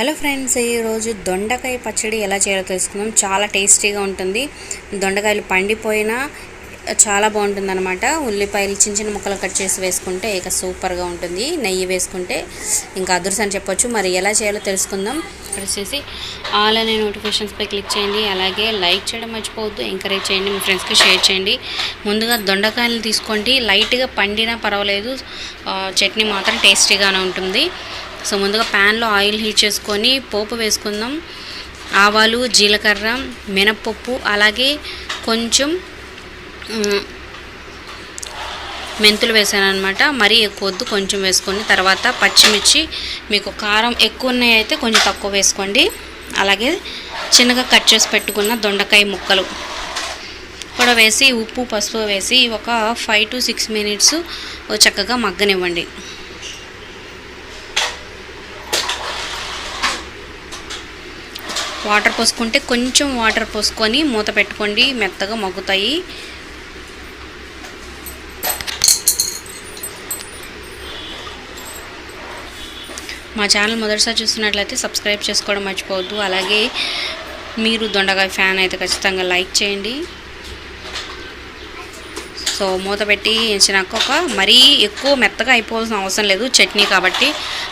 Hello friends, ఈరోజు దొండకాయ పచ్చడి ఎలా చేయాలో తెలుసుకుందాం. చాలా టేస్టీగా ఉంటుంది. దొండకాయలు పండిపోయినా చాలా బాగుంటుంది అనమాట. ఉల్లిపాయలు చిన్న చిన్న ముక్కలు కట్ చేసి వేసుకుంటే ఇక సూపర్గా ఉంటుంది. నెయ్యి వేసుకుంటే ఇంకా అదృష్టం అని చెప్పొచ్చు. మరి ఎలా చేయాలో తెలుసుకుందాం. ఇక్కడ వచ్చేసి ఆల్ అనే నోటిఫికేషన్స్పై క్లిక్ చేయండి. అలాగే లైక్ చేయడం మర్చిపోవద్దు. ఎంకరేజ్ చేయండి, మీ ఫ్రెండ్స్కి షేర్ చేయండి. ముందుగా దొండకాయలు తీసుకోండి. లైట్గా పండినా పర్వాలేదు, చట్నీ మాత్రం టేస్టీగానే ఉంటుంది. సో ముందుగా ప్యాన్లో ఆయిల్ హీట్ చేసుకొని పోపు వేసుకుందాం. ఆవాలు, జీలకర్ర, మినప్పప్పు, అలాగే కొంచెం మెంతులు వేసాను అనమాట. మరీ ఎక్కువ వద్దు, కొంచెం వేసుకొని తర్వాత పచ్చిమిర్చి, మీకు కారం ఎక్కువ ఉన్నాయి అయితే కొంచెం తక్కువ వేసుకోండి. అలాగే చిన్నగా కట్ చేసి పెట్టుకున్న దొండకాయ ముక్కలు కూడా వేసి ఉప్పు పసుపు వేసి ఒక 5 to 6 minutes చక్కగా మగ్గనివ్వండి. వాటర్ పోసుకుంటే కొంచెం వాటర్ పోసుకొని మూత పెట్టుకోండి, మెత్తగా మగ్గుతాయి. మా ఛానల్ మొదటిసారి చూస్తున్నట్లయితే సబ్స్క్రైబ్ చేసుకోవడం మర్చిపోవద్దు. అలాగే మీరు దొండకాయ ఫ్యాన్ అయితే ఖచ్చితంగా లైక్ చేయండి. సో మూత పెట్టి ఎంచినాక మరీ ఎక్కువ మెత్తగా అయిపోవాల్సిన అవసరం లేదు, చట్నీ కాబట్టి.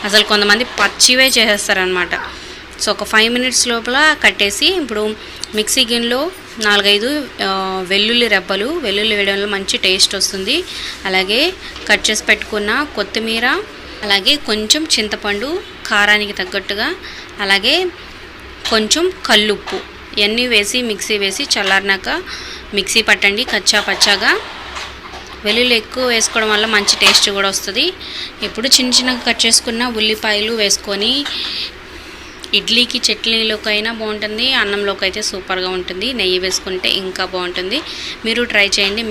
అసలు కొంతమంది పచ్చివే చేసేస్తారనమాట. సో ఒక 5 minutes లోపల కట్టేసి ఇప్పుడు మిక్సీ గిన్నెలో 4-5 వెల్లుల్లి రెబ్బలు, వెల్లుల్లి వేయడం వల్ల మంచి టేస్ట్ వస్తుంది. అలాగే కట్ చేసి పెట్టుకున్న కొత్తిమీర, అలాగే కొంచెం చింతపండు కారానికి తగ్గట్టుగా, అలాగే కొంచెం కల్లుప్పు, ఇవన్నీ వేసి మిక్సీ వేసి చల్లారినాక మిక్సీ పట్టండి కచ్చా పచ్చాగా. వెల్లుల్లి ఎక్కువ వేసుకోవడం వల్ల మంచి టేస్ట్ కూడా వస్తుంది. ఇప్పుడు చిన్న చిన్నగా కట్ చేసుకున్న ఉల్లిపాయలు వేసుకొని ఇడ్లీకి చట్నీలోకైనా బాగుంటుంది, అన్నంలోకి అయితే సూపర్గా ఉంటుంది. నెయ్యి వేసుకుంటే ఇంకా బాగుంటుంది. మీరు ట్రై చేయండి.